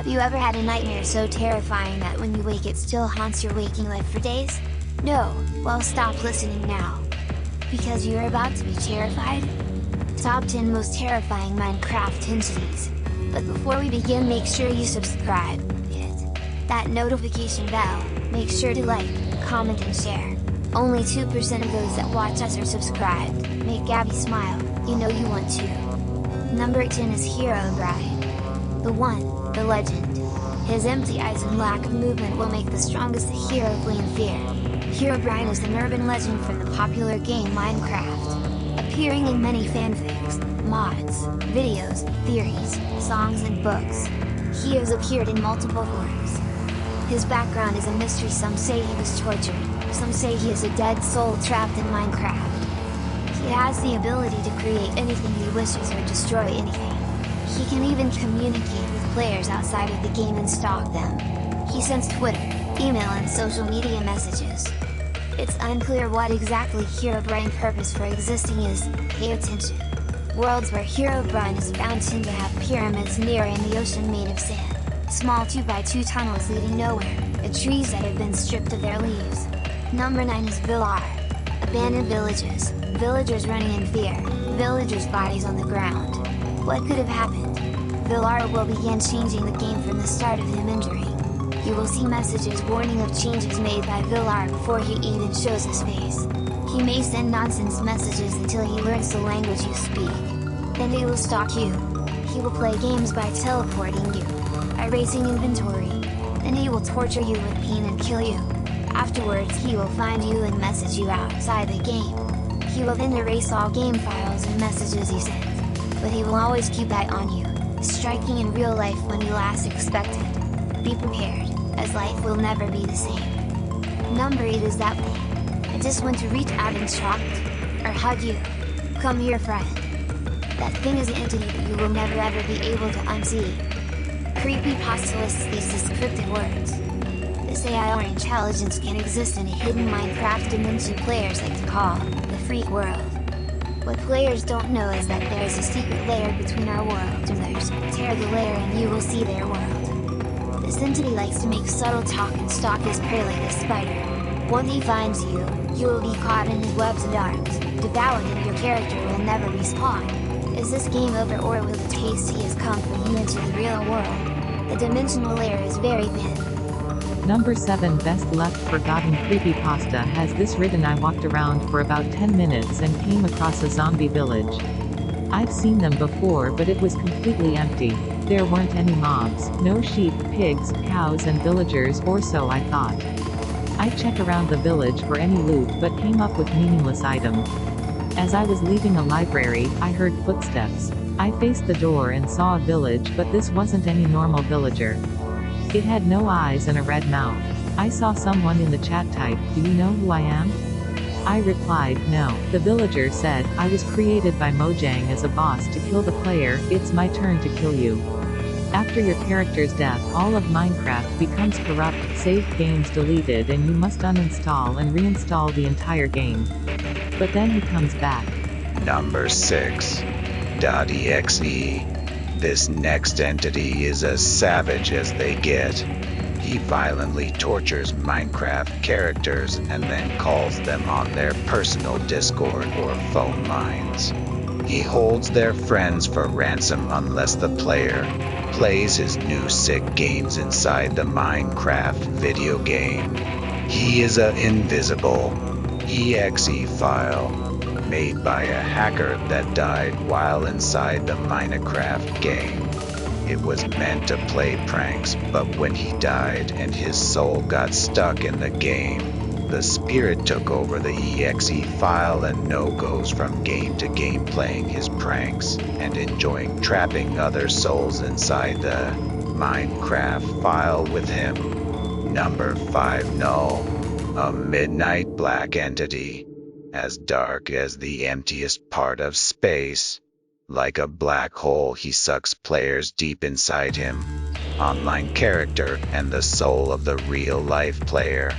Have you ever had a nightmare so terrifying that when you wake it still haunts your waking life for days? No? Well, stop listening now. Because you're about to be terrified? Top 10 Most Terrifying Minecraft Entities. But before we begin, make sure you subscribe, hit that notification bell, make sure to like, comment and share. Only 2% of those that watch us are subscribed. Make Gabby smile, you know you want to. Number 10 is 𝐄𝐍𝐉𝐎. The one, the legend. His empty eyes and lack of movement will make the strongest hero flee in fear. 𝐄𝐍𝐉𝐴 is an urban legend from the popular game Minecraft, appearing in many fanfics, mods, videos, theories, songs and books. He has appeared in multiple forms. His background is a mystery. Some say he was tortured, some say he is a dead soul trapped in Minecraft. He has the ability to create anything he wishes or destroy anything. He can even communicate with players outside of the game and stalk them. He sends Twitter, email and social media messages. It's unclear what exactly 𝐄𝐍𝐉𝐴's purpose for existing is. Pay attention. Worlds where 𝐄𝐍𝐉𝐴 is found tend to have pyramids near in the ocean made of sand, small 2x2 tunnels leading nowhere, and trees that have been stripped of their leaves. Number 9 is 𝐵𝐿𝑎𝑟. Abandoned villages, villagers running in fear, villagers' bodies on the ground. What could have happened? 𝐵𝐿𝑎𝑟 will begin changing the game from the start of him entering. You will see messages warning of changes made by 𝐵𝐿𝑎𝑟 before he even shows his face. He may send nonsense messages until he learns the language you speak. Then he will stalk you. He will play games by teleporting you, erasing inventory. Then he will torture you with pain and kill you. Afterwards he will find you and message you outside the game. He will then erase all game files and messages he sent. But he will always keep eye on you, striking in real life when you least expect it. Be prepared, as life will never be the same. Number 8 is that thing. I just want to reach out and shock, or hug you. Come here, friend. That thing is an entity that you will never ever be able to unsee. Creepypasta lists these descriptive words. This AI or intelligence can exist in a hidden Minecraft dimension players like to call the freak world. What players don't know is that there is a secret layer between our worlds and theirs. Tear the layer and you will see their world. This entity likes to make subtle talk and stalk his prey like a spider. Once he finds you, you will be caught in his webs and arms, devoured, and your character will never respawn. Is this game over, or will the taste he has come for you into the real world? The dimensional layer is very thin. Number 7 Best Left Forgotten Creepypasta has this written. I walked around for about 10 minutes and came across a zombie village. I've seen them before, but it was completely empty. There weren't any mobs, no sheep, pigs, cows and villagers, or so I thought. I checked around the village for any loot but came up with meaningless items. As I was leaving a library, I heard footsteps. I faced the door and saw a village, but this wasn't any normal villager. It had no eyes and a red mouth. I saw someone in the chat type, "Do you know who I am?" I replied, "No." The villager said, "I was created by Mojang as a boss to kill the player, it's my turn to kill you. After your character's death, all of Minecraft becomes corrupt, saved games deleted, and you must uninstall and reinstall the entire game. But then he comes back." Number 6. 𝐷𝐿𝐿𝐒. This next entity is as savage as they get. He violently tortures Minecraft characters and then calls them on their personal Discord or phone lines. He holds their friends for ransom unless the player plays his new sick games inside the Minecraft video game. He is an invisible .exe file made by a hacker that died while inside the Minecraft game. It was meant to play pranks, but when he died and his soul got stuck in the game, the spirit took over the .exe file and goes from game to game playing his pranks and enjoying trapping other souls inside the Minecraft file with him. Number 5 𝐿. A midnight black entity, as dark as the emptiest part of space. Like a black hole, he sucks players deep inside him, online character, and the soul of the real-life player.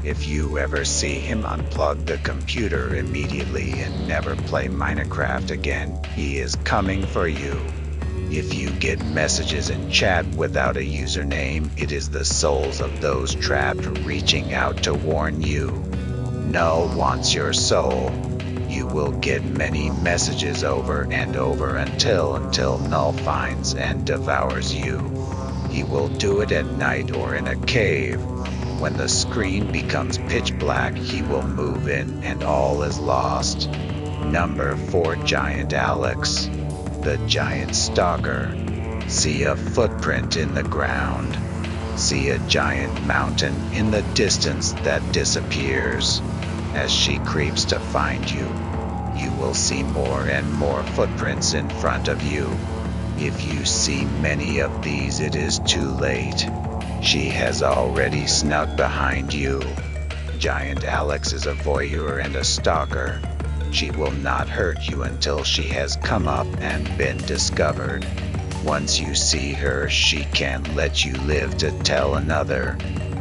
If you ever see him, unplug the computer immediately and never play Minecraft again. He is coming for you. If you get messages in chat without a username, it is the souls of those trapped reaching out to warn you. Null wants your soul. You will get many messages over and over until Null finds and devours you. He will do it at night or in a cave. When the screen becomes pitch black, he will move in and all is lost. Number 4, Giant Alex. The giant stalker. See a footprint in the ground. See a giant mountain in the distance that disappears. As she creeps to find you, you will see more and more footprints in front of you. If you see many of these, it is too late. She has already snuck behind you. Giant Alex is a voyeur and a stalker. She will not hurt you until she has come up and been discovered. Once you see her, she can't let you live to tell another.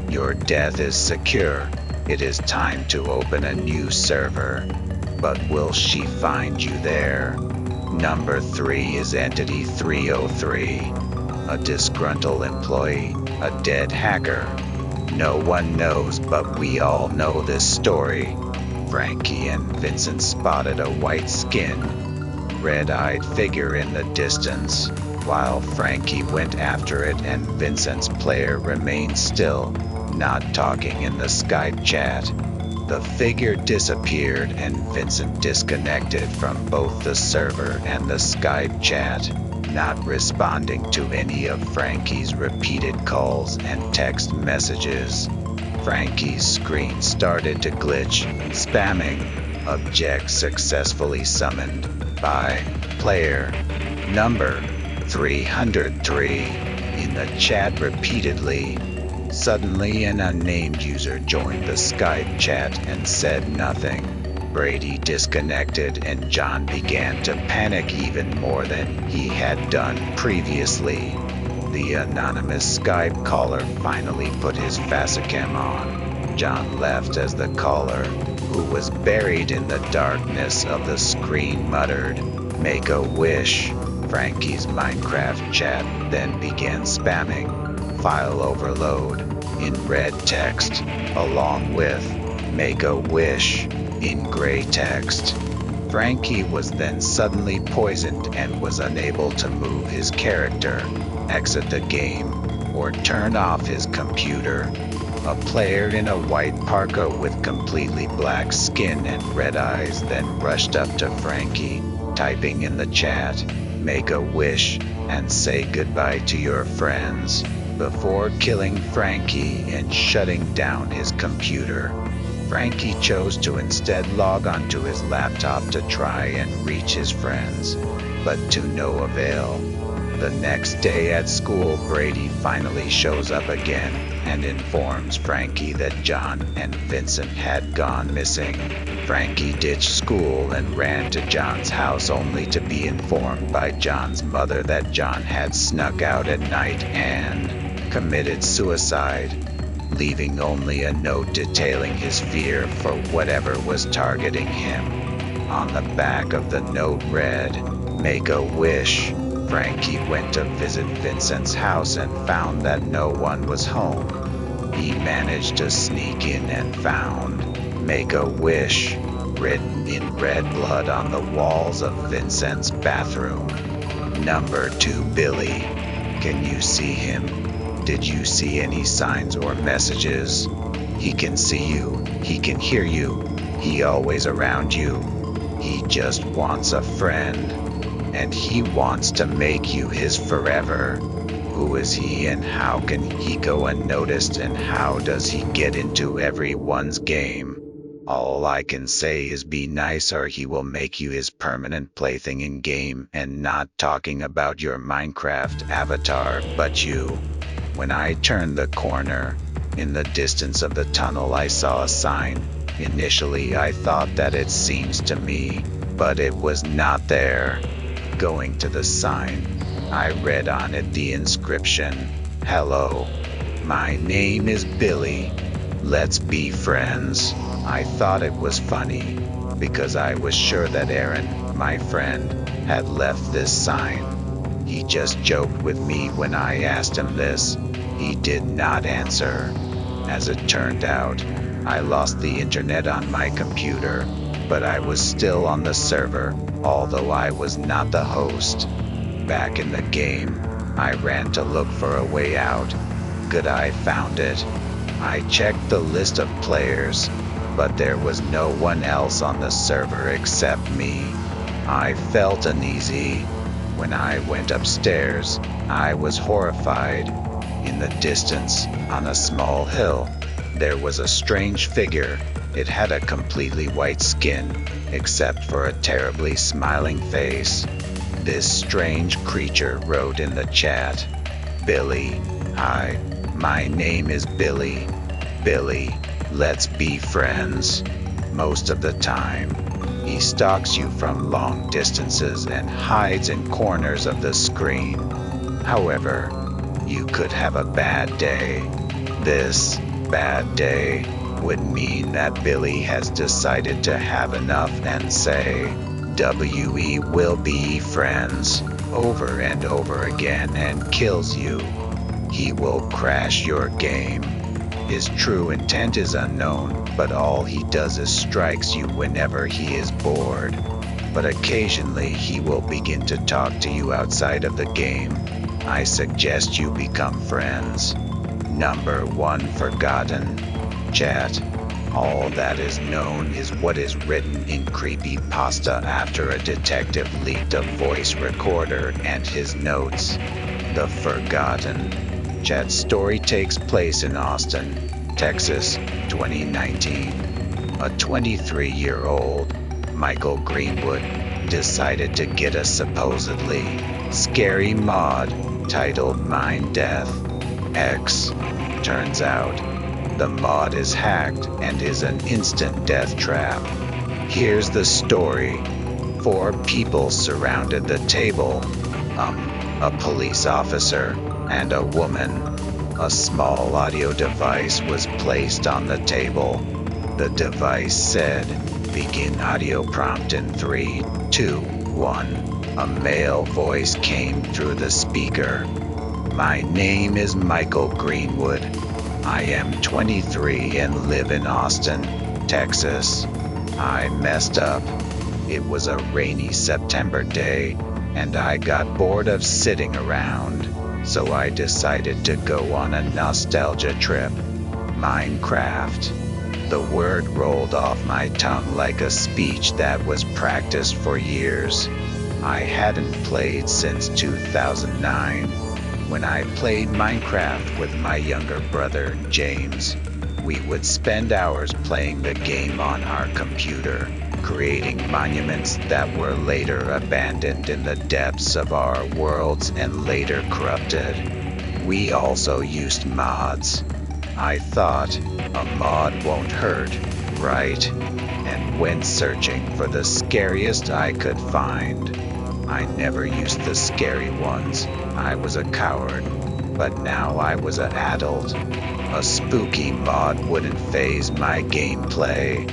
Your death is secure. It is time to open a new server. But will she find you there? Number 3 is Entity 303. A disgruntled employee, a dead hacker. No one knows, but we all know this story. Frankie and Vincent spotted a white-skinned, red-eyed figure in the distance, while Frankie went after it and Vincent's player remained still, not talking in the Skype chat. The figure disappeared and Vincent disconnected from both the server and the Skype chat, not responding to any of Frankie's repeated calls and text messages. Frankie's screen started to glitch, spamming, object successfully summoned by player number 303 in the chat repeatedly. Suddenly an unnamed user joined the Skype chat and said nothing. Brady disconnected and John began to panic even more than he had done previously. The anonymous Skype caller finally put his facecam on. John left as the caller, who was buried in the darkness of the screen, muttered, "Make a wish." Frankie's Minecraft chat then began spamming, "File overload," in red text, along with, "Make a wish," in gray text. Frankie was then suddenly poisoned and was unable to move his character, exit the game, or turn off his computer. A player in a white parka with completely black skin and red eyes then rushed up to Frankie, typing in the chat, "Make a wish and say goodbye to your friends," before killing Frankie and shutting down his computer. Frankie chose to instead log onto his laptop to try and reach his friends, but to no avail. The next day at school, Brady finally shows up again and informs Frankie that John and Vincent had gone missing. Frankie ditched school and ran to John's house only to be informed by John's mother that John had snuck out at night and committed suicide, leaving only a note detailing his fear for whatever was targeting him. On the back of the note read, "Make a wish." Frankie went to visit Vincent's house and found that no one was home. He managed to sneak in and found, "Make a wish," written in red blood on the walls of Vincent's bathroom. Number 2, Billy. Can you see him? Did you see any signs or messages? He can see you, he can hear you, he always around you. He just wants a friend, and he wants to make you his forever. Who is he and how can he go unnoticed and how does he get into everyone's game? All I can say is be nice or he will make you his permanent plaything in game, and not talking about your Minecraft avatar but you. When I turned the corner, in the distance of the tunnel I saw a sign. Initially I thought that it seems to me, but it was not there. Going to the sign, I read on it the inscription, "Hello, my name is Billy. Let's be friends." I thought it was funny, because I was sure that Aaron, my friend, had left this sign. He just joked with me when I asked him this. He did not answer. As it turned out, I lost the internet on my computer, but I was still on the server, although I was not the host. Back in the game, I ran to look for a way out. Good, I found it. I checked the list of players, but there was no one else on the server except me. I felt uneasy. When I went upstairs, I was horrified. In the distance, on a small hill, there was a strange figure. It had a completely white skin, except for a terribly smiling face. This strange creature wrote in the chat, "Billy, hi, my name is Billy. Billy, let's be friends." Most of the time, he stalks you from long distances and hides in corners of the screen. However, you could have a bad day. This bad day would mean that Billy has decided to have enough and say, "We will be friends," over and over again and kills you. He will crash your game. His true intent is unknown, but all he does is strikes you whenever he is bored. But occasionally he will begin to talk to you outside of the game. I suggest you become friends. Number 1 forgotten. Chat. All that is known is what is written in Creepypasta after a detective leaked a voice recorder and his notes. The Forgotten. Chat's story takes place in Austin, Texas, 2019. A 23-year-old, Michael Greenwood, decided to get a supposedly scary mod titled Mind Death X. Turns out, the mod is hacked and is an instant death trap. Here's the story. 4 people surrounded the table. A police officer and a woman. A small audio device was placed on the table. The device said, "Begin audio prompt in 3, 2, 1. A male voice came through the speaker. "My name is Michael Greenwood. I am 23 and live in Austin, Texas. I messed up. It was a rainy September day, and I got bored of sitting around, so I decided to go on a nostalgia trip. Minecraft." The word rolled off my tongue like a speech that was practiced for years. I hadn't played since 2009. When I played Minecraft with my younger brother, James, we would spend hours playing the game on our computer, creating monuments that were later abandoned in the depths of our worlds and later corrupted. We also used mods. I thought, a mod won't hurt, right? And went searching for the scariest I could find. I never used the scary ones. I was a coward. But now I was an adult. A spooky mod wouldn't faze my gameplay.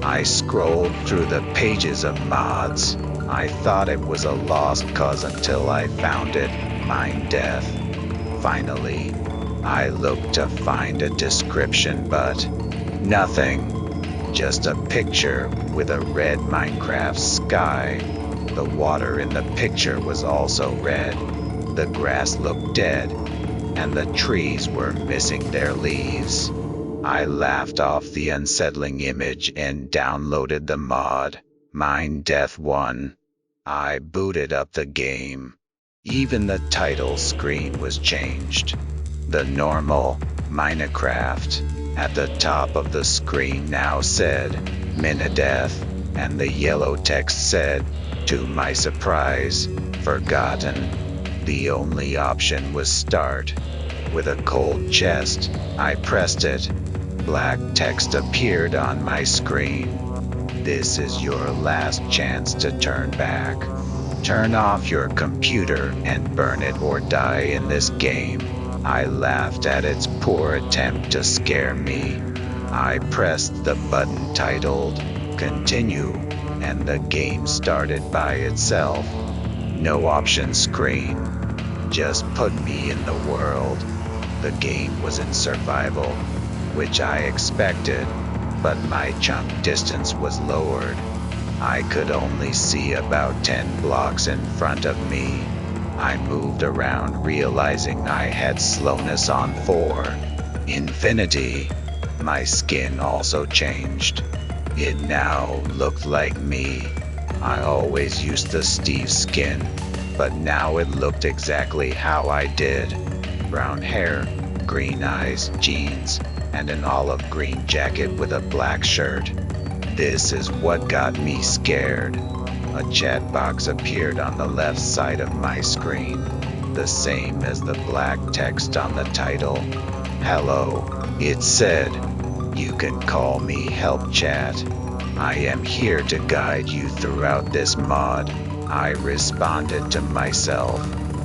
I scrolled through the pages of mods. I thought it was a lost cause until I found it, Mind Death. Finally, I looked to find a description, but nothing. Just a picture with a red Minecraft sky. The water in the picture was also red. The grass looked dead, and the trees were missing their leaves. I laughed off the unsettling image and downloaded the mod, Mind Death 1. I booted up the game. Even the title screen was changed. The normal Minecraft at the top of the screen now said Minideath, and the yellow text said, to my surprise, Forgotten. The only option was Start. With a cold chest, I pressed it. Black text appeared on my screen. This is your last chance to turn back. Turn off your computer and burn it or die in this game. I laughed at its poor attempt to scare me. I pressed the button titled Continue, and the game started by itself. No option screen. Just put me in the world. The game was in survival, which I expected, but my chunk distance was lowered. I could only see about 10 blocks in front of me. I moved around, realizing I had slowness on 4. Infinity. My skin also changed. It now looked like me. I always used the Steve skin, but now it looked exactly how I did. Brown hair, green eyes, jeans, and an olive green jacket with a black shirt. This is what got me scared. A chat box appeared on the left side of my screen, the same as the black text on the title. Hello, it said. You can call me Help Chat. I am here to guide you throughout this mod. I responded to myself.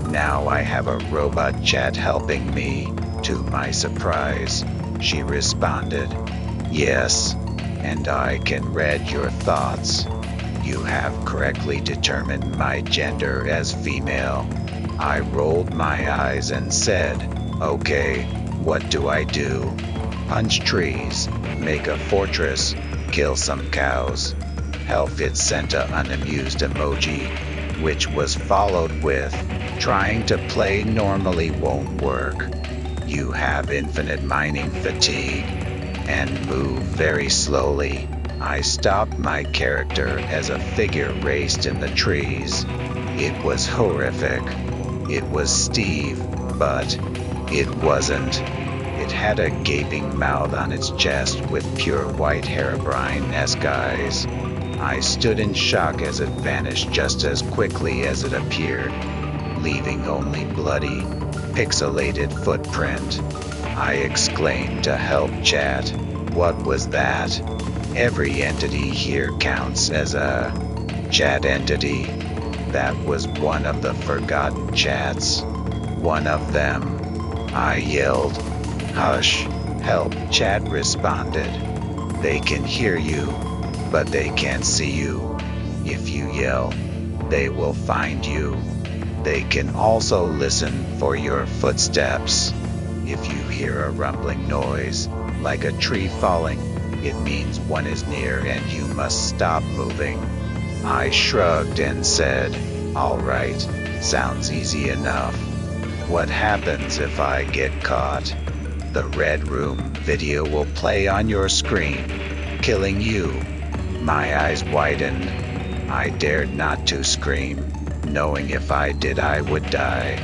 Now I have a robot chat helping me. To my surprise, she responded, yes, and I can read your thoughts. You have correctly determined my gender as female. I rolled my eyes and said, okay, what do I do? Punch trees, make a fortress, kill some cows. 𝐷𝐿𝐼 sent an unamused emoji, which was followed with, trying to play normally won't work. You have infinite mining fatigue, and move very slowly. I stopped my character as a figure raced in the trees. It was horrific. It was Steve, but it wasn't. It had a gaping mouth on its chest with pure white Herobrine-esque eyes. I stood in shock as it vanished just as quickly as it appeared, leaving only bloody, pixelated footprint. I exclaimed to Help Chat. What was that? Every entity here counts as a chat entity. That was one of the forgotten chats. One of them. I yelled. Hush, Help Chat responded. They can hear you, but they can't see you. If you yell, they will find you. They can also listen for your footsteps. If you hear a rumbling noise, like a tree falling, it means one is near and you must stop moving. I shrugged and said, all right, sounds easy enough. What happens if I get caught? The red room video will play on your screen, killing you. My eyes widened. I dared not to scream, knowing if I did I would die.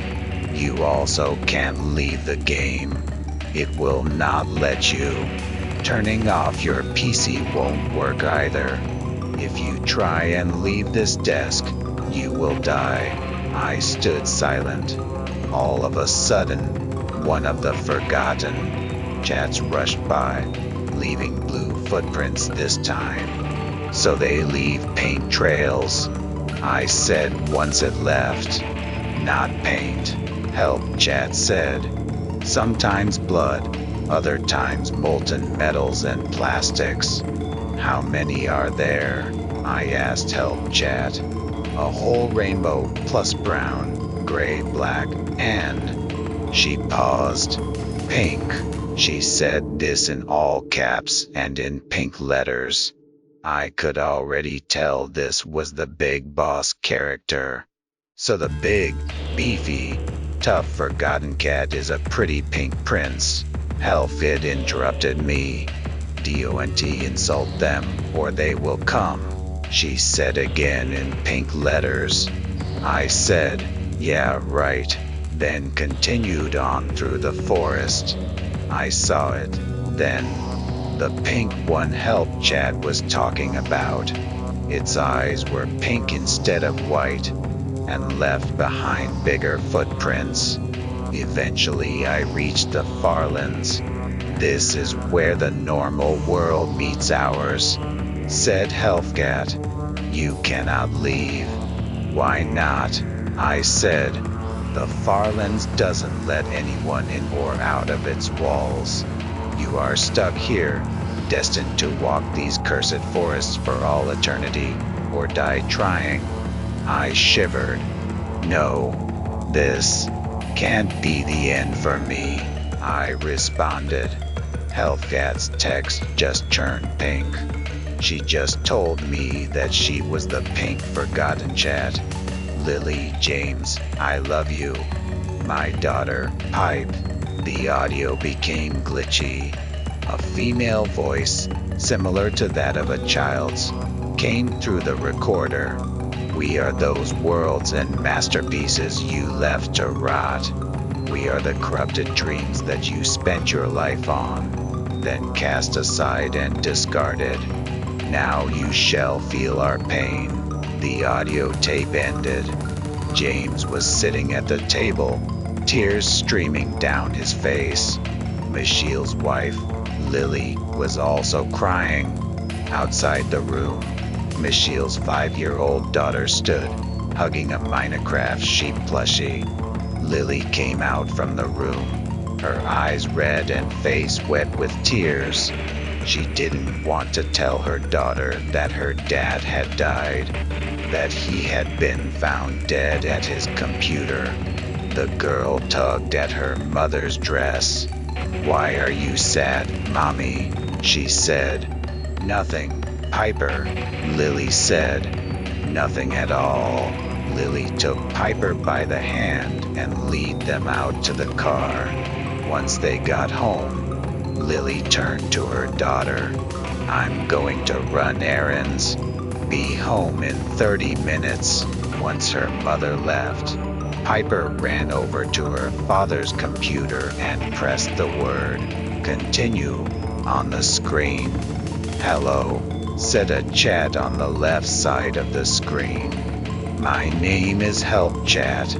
You also can't leave the game. It will not let you. Turning off your PC won't work either. If you try and leave this desk, you will die. I stood silent. All of a sudden, one of the forgotten chats rushed by, leaving blue footprints this time. So they leave paint trails. I said once it left. Not paint. Help Chat said. Sometimes blood, other times molten metals and plastics. How many are there? I asked Help Chat. A whole rainbow plus brown, gray, black, and... She paused. Pink. She said this in all caps and in pink letters. I could already tell this was the big boss character. So the big, beefy, tough forgotten cat is a pretty pink prince. 𝐷𝐿𝐼 interrupted me. Don't insult them or they will come, she said again in pink letters. I said, yeah, right, then continued on through the forest. I saw it, then. The pink one Help Chat was talking about. Its eyes were pink instead of white, and left behind bigger footprints. Eventually I reached the Farlands. This is where the normal world meets ours, said 𝐷𝐿𝐼. You cannot leave. Why not? I said. The Farlands doesn't let anyone in or out of its walls. You are stuck here, destined to walk these cursed forests for all eternity, or die trying. I shivered. No. This Can't be the end for me, I responded. Hellcat's text just turned pink. She just told me that she was the pink forgotten chat. Lily James, I love you. My daughter, Pipe. The audio became glitchy. A female voice, similar to that of a child's, came through the recorder. We are those worlds and masterpieces you left to rot. We are the corrupted dreams that you spent your life on, then cast aside and discarded. Now you shall feel our pain. The audio tape ended. James was sitting at the table, tears streaming down his face. Michiel's wife, Lily, was also crying. Outside the room, Michiel's 5-year-old daughter stood, hugging a Minecraft sheep plushie. Lily came out from the room, her eyes red and face wet with tears. She didn't want to tell her daughter that her dad had died, that he had been found dead at his computer. The girl tugged at her mother's dress. "Why are you sad, Mommy?" she said. "Nothing, Piper," Lily said. "Nothing at all." Lily took Piper by the hand and led them out to the car. Once they got home, Lily turned to her daughter. "I'm going to run errands. Be home in 30 minutes." Once her mother left, Piper ran over to her father's computer and pressed the word "continue" on the screen. "Hello," said a chat on the left side of the screen. "My name is Help Chat.